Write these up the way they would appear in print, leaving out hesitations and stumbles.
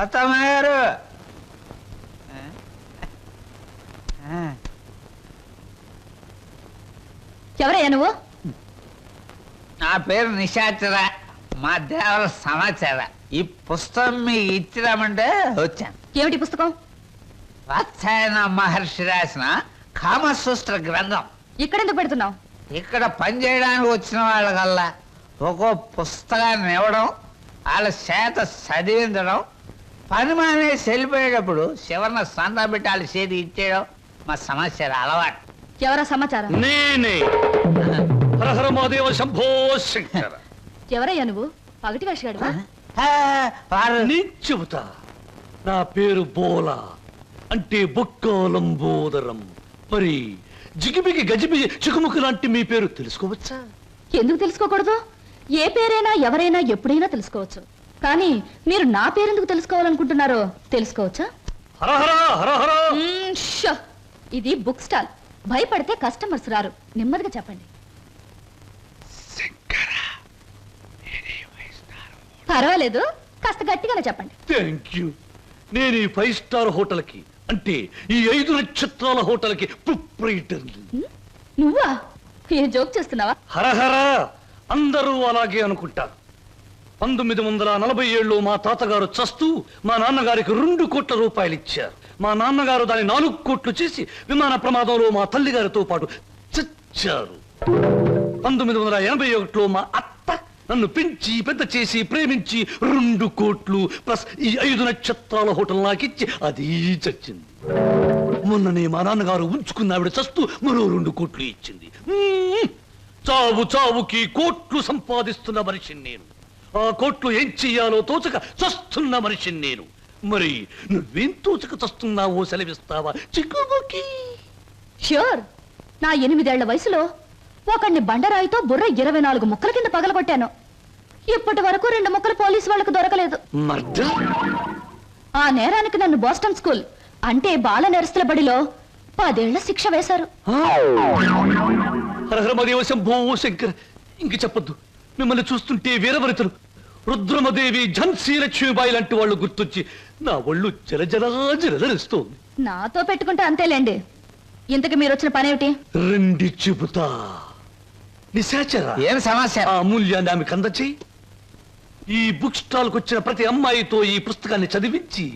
అత్తమ్మగారు ఎవరయ్యా నువ్వు? నా పేరు నిశాచర, మా దేవర సమాచార. ఈ పుస్తకం మీకు ఇచ్చిరామంటే వచ్చాను. ఏమిటి పుస్తకం? వాత్సాయన మహర్షి రాసిన కామసూత్ర గ్రంథం. ఇక్కడెందుకు పెడుతున్నావు? ఇక్కడ పనిచేయడానికి వచ్చిన వాళ్ళకల్లా ఒక్కో పుస్తకాన్ని ఇవ్వడం, వాళ్ళ చేత చదివించడం, పని మానేసి వెళ్ళిపోయేటప్పుడు చివరిన సంతా పెట్టి వాళ్ళ చేతి ఇచ్చేయడం మా సమాచార అలవాటు. ఎవరా సమాచారం? నేనే హరహర మహాదేవ శంభో శంకర. ఎవరయ్యా నువ్వు? పగటి వేషగాడువా? వారు నీ చెబుతా. నా పేరు బోలా, అంటే బొక్కోలంబోదరం. మరి జిగిబిగి గజిబిగి చికుముకు లాంటి మీ పేరు తెలుసుకోవచ్చా? ఎందుకు తెలుసుకోకూడదు? ఏ పేరైనా ఎవరైనా ఎప్పుడైనా తెలుసుకోవచ్చు. కానీ మీరు నా పేరెందుకు తెలుసుకోవాలనుకుంటున్నారో తెలుసుకోవచ్చా? హరహర హరహర. షో! ఇది బుక్ స్టాల్. భయపడితే కస్టమర్స్ రారు. నెమ్మదిగా చెప్పండి. పర్వాలేదు, కాస్త గట్టిగానే చెప్పండి. Thank you. నేను ఈ 5 స్టార్ హోటల్ కి, అంటే ఈ 5 నక్షత్రాల హోటల్ కి ప్రొప్రైటర్. నువ్వా? ఏ జోక్ చేస్తున్నావా? హరహర. అందరూ అలాగే అనుకుంటారు. 1947లో మా తాతగారు చస్తూ మా నాన్నగారికి 2 కోట్ల రూపాయలు ఇచ్చారు. మా నాన్నగారు దాన్ని 4 కోట్లు చేసి విమాన ప్రమాదంలో మా తల్లిగారితో పాటు చచ్చారు. 1981లో మా అత్త నన్ను పెంచి పెద్ద చేసి ప్రేమించి 2 కోట్లు ప్లస్ ఈ 5 నక్షత్రాల హోటల్ నాకిచ్చి అది చచ్చింది. మొన్ననే మా నాన్నగారు ఉంచుకున్న ఆవిడ చస్తూ మరో 2 కోట్లు ఇచ్చింది. చావు చావుకి కోట్లు సంపాదిస్తున్న మనిషిని నేను. ఆ కోట్లు ఏం చెయ్యాలో తోచక చస్తున్న మనిషిని నేను. మరి నువ్వేం తోచక చస్తున్నావో సెలవిస్తావా చిక్కుబుకి? ష్యూర్. నా 8 ఏళ్ల వయసులో ఒకడిని బండరాయితో బుర్ర 24 ముక్కల కింద పగలగొట్టాను. ఇప్పటి వరకు 2 ముక్కలు పోలీసు వాళ్ళకు దొరకలేదు. ఆ నేరానికి నన్ను బోస్టన్ స్కూల్, అంటే బాల నెరస్తుల బడిలో 10 ఏళ్ల శిక్ష వేశారు. హరహరమదేవ శంభో శంకర్. ఇంక చెప్పొద్దు. మిమ్మల్ని చూస్తుంటే వీరవరితలు రుద్రమదేవి, ఝాన్సీ లక్ష్మీబాయి లాంటి వాళ్ళు గుర్తొచ్చి నా ఒళ్ళు జలజలస్తోంది. నాతో పెట్టుకుంటే అంతేలేండి. ఇంతకు మీరు వచ్చిన పనేమిటి? రండి చెబుతా. నిశాచర, ఏం సమస్య? ఆ అమూల్యాన్ని ఆమెకు అందచేయి. ఈ బుక్ స్టాల్ వచ్చిన ప్రతి అమ్మాయితో ఈ పుస్తకాన్ని చదివించి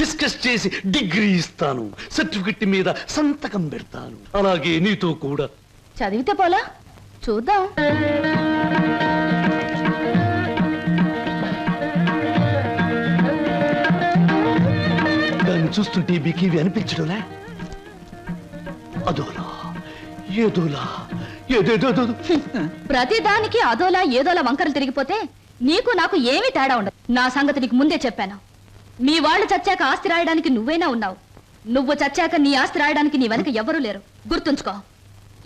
డిస్కస్ చేసి డిగ్రీ ఇస్తాను. సర్టిఫికెట్ మీద సంతకం పెడతాను. అలాగే నీతో కూడా. చదివితే పోలా? చూద్దాం. దాన్ని చూస్తుంటే మీకేవి అనిపించడంలే? అదోలా ఏదోలా ఏదేదో. ప్రతి దానికి అదోలా ఏదోలా వంకరలు తిరిగిపోతే నీకు నాకు ఏమీ తేడా ఉండదు. నా సంగతి నీకు ముందే చెప్పాను. మీ వాళ్ళు చచ్చాక ఆస్తి రాయడానికి నువ్వైనా ఉన్నావు. నువ్వు చచ్చాక నీ ఆస్తి రాయడానికి నీ వెనక ఎవరూ లేరు. గుర్తుంచుకో.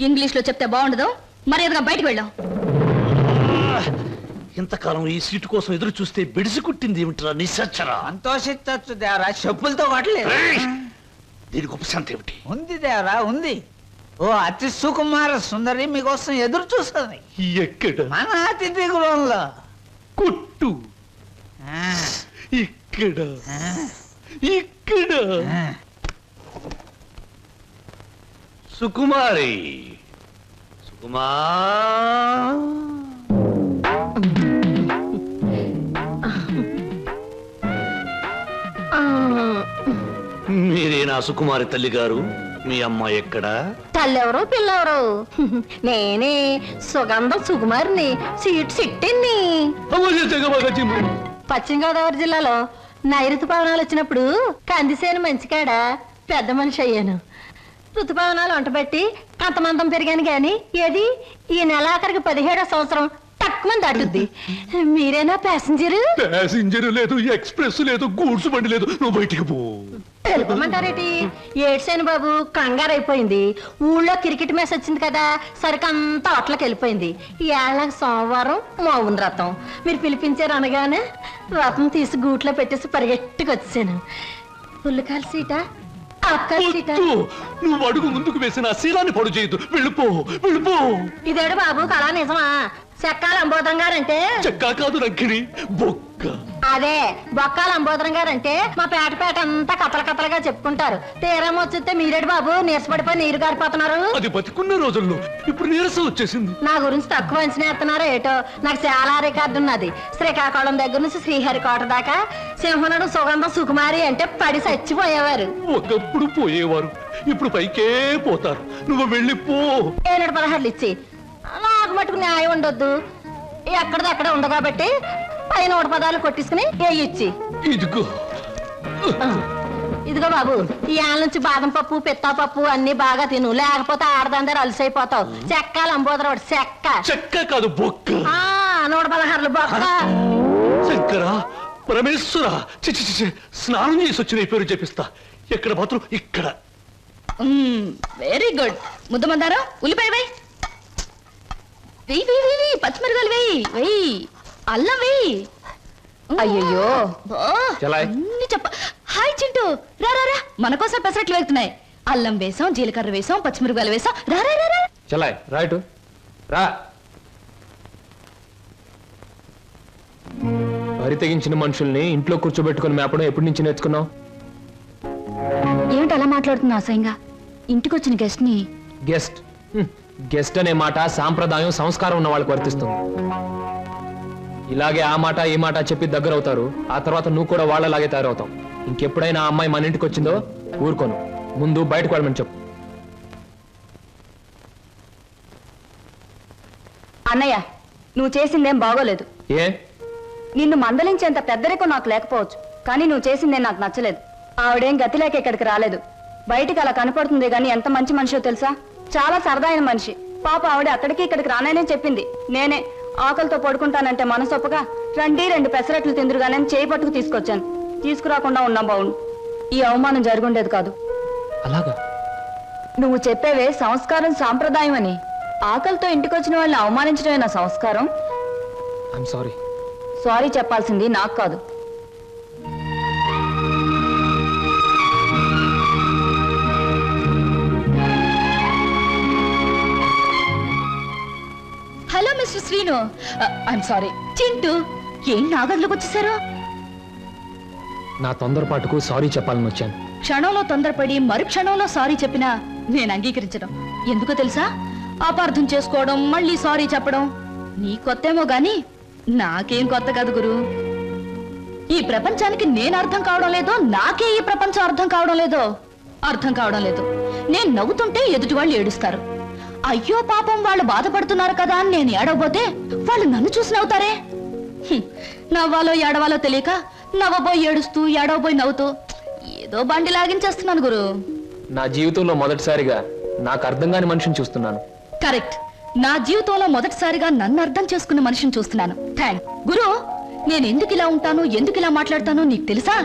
ఇంగ్లీష్ లో చెప్తే బాగుండదు. మర్యాదగా బయటకు వెళ్ళాం. ఇంతకాలం ఈ సీటు కోసం ఎదురు చూస్తే బెడిసి కుట్టింది ఏమిట్రా నిశాచరా? సంతోషించచ్చు దేవరా, చెప్పులతో కొట్టలేదు. దీనికి ఉపశాంతి ఏమిటి? ఉంది దేవరా, ఉంది. ఓ అతి సుకుమార సుందరి మీకోసం ఎదురు చూస్తుంది. ఎక్కడ? మన అతిథి గృహంలో. కొట్టు. ఇక్కడ ఇక్కడ. సుకుమారి, సుకుమా. మీరే నా సుకుమారి తల్లి గారు? మీ అమ్మాయి ఎక్కడా? తల్లెవరు పిల్లెవరు? నేనే సుగంధం సుకుమారిని, సీట్ సిట్టిని. పశ్చిమ గోదావరి జిల్లాలో నైరుతు పవనాలు వచ్చినప్పుడు కందిసేను మంచికాడ పెద్ద మనిషి అయ్యాను. ఋతుపవనాలు వంటబెట్టి కంతమంతం పెరిగాను గాని ఏది ఈ నెలాఖరికి 17వ సంవత్సరం తక్కువ దాటుద్ది. మీరేనా ప్యాసింజరు? ప్యాసింజర్ లేదు, ఎక్స్ప్రెస్ లేదు, గూడ్స్ బండి లేదు. నువ్వు బయటికి పో. తెలుపమంటారేటి? ఏడ్సేను బాబు, కంగారైపోయింది. ఊళ్ళో క్రికెట్ మ్యాచ్ వచ్చింది కదా, సరికంతా అట్లకి వెళ్ళిపోయింది. ఏళ్ళ సోమవారం మౌన రథం. మీరు పిలిపించారు అనగానే రథం తీసి గూట్లో పెట్టేసి పరిగెట్టుకు వచ్చాను. పుల్లకాల సీట, అక్కల సీట. నువ్వు అడుగు ముందుకు వేసిన శీలాన్ని పడు చేయదు. వెళ్ళిపో, వెళ్ళిపో. ఇదేడు బాబు కళా నిజమా? చెక్కాల అంబోధం గారంటే చెక్క కాదు రంకిణి, బొక్క. అదే బొక్కాల అంబోధరం గారంటే మా పేట అంతా కథలుగా చెప్పుకుంటారు. తీరం వచ్చితే మీరేడు బాబు నీరసపడిపోయి నీరు గారిపోతున్నారు. అది బతికున్న రోజుల్లో, ఇప్పుడు నీరసం వచ్చేసింది. నా గురించి తక్కువ అంచనేస్తున్నారో ఏటో. నాకు చాలా రికార్డు ఉన్నది. శ్రీకాకుళం దగ్గర నుంచి శ్రీహరికోట దాకా సింహనుడు సుగంధం సుకుమారి అంటే పడి చచ్చిపోయేవారు. ఒకప్పుడు పోయేవారు, ఇప్పుడు పైకే పోతారు. నువ్వు వెళ్ళిపో. 716 ఇచ్చి నాకు మటుకు న్యాయం ఉండొద్దు. ఎక్కడిది అక్కడ ఉంది కాబట్టి పైన 110 కొట్టించుకుని ఇచ్చి ఇదిగో. ఇదిగో బాబు, ఈ ఆల నుంచి బాదం పప్పు పిత్తా పప్పు అన్ని బాగా తిను, లేకపోతే ఆడదందరూ అలసైపోతావు. చెక్కాలి అంబోదరవాడు చెక్క. చెక్క కాదు బొక్క. 116 బొక్క. శంకర పరమేశ్వర, చిచి చిచి, స్నానం చేసి వచ్చిన పేరు చెప్పిస్తా. ఎక్కడ మాత్రం ఇక్కడ. Very good. ముద్ద మందారం, ఉల్లిపాయ వేయి, వెయ్యి వెయ్యి వెయ్యి, పచ్చిమిరకాయలు వెయ్యి వెయ్యి, అల్లం వెయ్యి. అయ్యయ్యో అన్ని చెప్ప. హాయ్ చింటూ, రా రా రా, మన కోసం పెసరట్లు వెళ్తున్నాయి. అల్లం వేసాం, జీలకర్ర వేసాం, పచ్చిమిరకాయలు వేసాం. రా రా రా రా. చలాయ్ రైట్ రా. వరి తెగించిన మనుషుల్ని ఇంట్లో కూర్చోబెట్టుకుని మేపడం ఎప్పటి నుంచి నేర్చుకున్నావు? ఏమిటి అలా మాట్లాడుతున్నా అసహ్యంగా? ఇంటికి వచ్చిన గెస్ట్ ని. గెస్ట్ గెస్ట్ అనే మాట సాంప్రదాయం సంస్కారం ఉన్న వాళ్ళకి వర్తిస్తుంది. ఇలాగే ఆ మాట ఈ మాట చెప్పి దగ్గర అవుతారు. ఆ తర్వాత నువ్వు కూడా వాళ్ళలాగే తయారవుతావు. ఇంకెప్పుడైనా ఆ అమ్మాయి మన ఇంటికి వచ్చిందో ఊరుకోను. ముందు బయటకు వెళ్ళమని చెప్పు. అన్నయ్య, నువ్వు చేసిందేం బాగోలేదు. ఏ? నిన్ను మందలించేంత పెద్దరికం నాకు లేకపోవచ్చు, కానీ నువ్వు చేసిందేం నాకు నచ్చలేదు. ఆవిడేం గతి లేక ఇక్కడికి రాలేదు. బయటికి అలా కనపడుతుంది గాని ఎంత మంచి మనిషో తెలుసా? చాలా సరదాయిన మనిషి. పాప ఆవిడ అక్కడికి ఇక్కడికి రాననే చెప్పింది. నేనే ఆకలితో పడుకుంటానంటే మనసొప్పగా రండి 2 పెసరట్లు తిందురుగానే చేయి పట్టుకు తీసుకొచ్చాను. తీసుకురాకుండా ఉన్నా బావును. ఈ అవమానం జరుగుండేది కాదు. అలాగా? నువ్వు చెప్పేవే సంస్కారం సాంప్రదాయం అని. ఆకలితో ఇంటికి వచ్చిన వాళ్ళని అవమానించడమే నా సంస్కారం. I'm sorry. సారీ చెప్పాల్సింది నాకు కాదు. Hello mister Srinu. I'm sorry. Chintu, ఏం నాగదులకు వచ్చేసారు? నా తొందరపాటుకు సారీ చెప్పాలని వచ్చాను. క్షణంలో తొందరపడి మరు క్షణంలో సారీ చెప్పినా నేను అంగీకరించడం. ఎందుకో తెలుసా? అపార్థం చేసుకోవడం, మళ్ళీ సారీ చెప్పడం నీ కొత్తేమో గాని నాకేం కొత్త కాదు గురు. ఈ ప్రపంచానికి నేను అర్థం కావడం లేదో, నాకే ఈ ప్రపంచం అర్థం కావడం లేదో. అర్థం కావడం లేదు. నేను నవ్వుతుంటే ఎదుటి వాళ్ళు ఏడుస్తారు. అయ్యో పాపం వాళ్ళు బాధపడుతున్నారు కదా అని నేను ఏడవబోతే వాళ్ళు నన్ను చూసి నవ్వుతారే. నవ్వాలో ఏడవాలో తెలియక నవ్వబోయి ఏడుస్తూ, ఏడవబోయి నవ్వుతూ ఏదో బండి లాగించేస్తున్నాను గురు. నా జీవితంలో మొదటిసారిగా నాకు అర్థం కాని మనిషిని చూస్తున్నాను. కరెక్ట్. నా జీవితంలో మొదటిసారిగా నన్ను అర్థం చేసుకున్న మనిషిని చూస్తున్నాను. థ్యాంక్ గురు. నేను ఎందుకు ఇలా ఉంటాను, ఎందుకు ఇలా మాట్లాడతానో నీకు తెలుసా?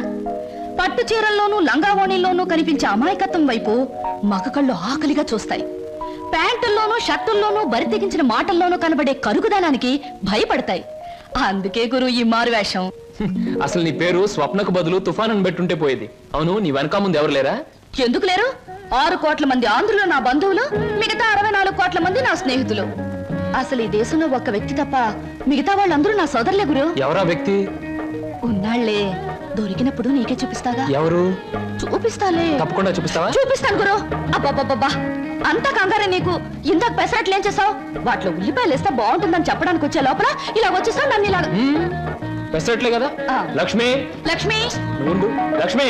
పట్టు చీరల్లోనూ లంగావోణీల్లోనూ కనిపించే అమాయకత్వం వైపు మగ కళ్ళు ఆకలిగా చూస్తాయి. ప్యాంటుల్లోనూ షర్టుల్లోనూ బరి తెగించిన మాటల్లోనూ కనబడే కరుకుదనానికి భయపడతాయి. అందుకే గురు ఈ మారువేషం. అసలు నీ పేరు స్వప్నకు బదులు తుఫాన్ అని పెట్టుంటే పోయేది. అవును, నీ వెనక ముందు ఎవరు లేరా? ఎందుకు లేరు? 6 కోట్ల మంది ఆంధ్రులు నా బంధువులు, మిగతా 64 కోట్ల మంది నా స్నేహితులు. అసలు ఈ దేశంలో ఒక్క వ్యక్తి తప్ప మిగతా వాళ్ళందరూ నా సోదరులే గురు. ఎవరా వ్యక్తి? ఉన్నాళ్లే, దొరికినప్పుడు నీకే చూపిస్తాగా. ఎవరు? చూపిస్తాలే, తప్పకుండా చూపిస్తావా? చూపిస్తాను గురు. అబ్బబ్బబ్బా, అంతా కంగారే నీకు. ఇందాక పెసరట్లు ఏం చేసావు? వాటిలో ఉల్లిపాయలు వేస్తే బాగుంటుందని చెప్పడానికి వచ్చే లోపల ఇలా వచ్చేసావు నన్ను ఇలా. పెసరట్లే కదా. ఆ. లక్ష్మి, లక్ష్మి, నువ్వు ఉండు. లక్ష్మి,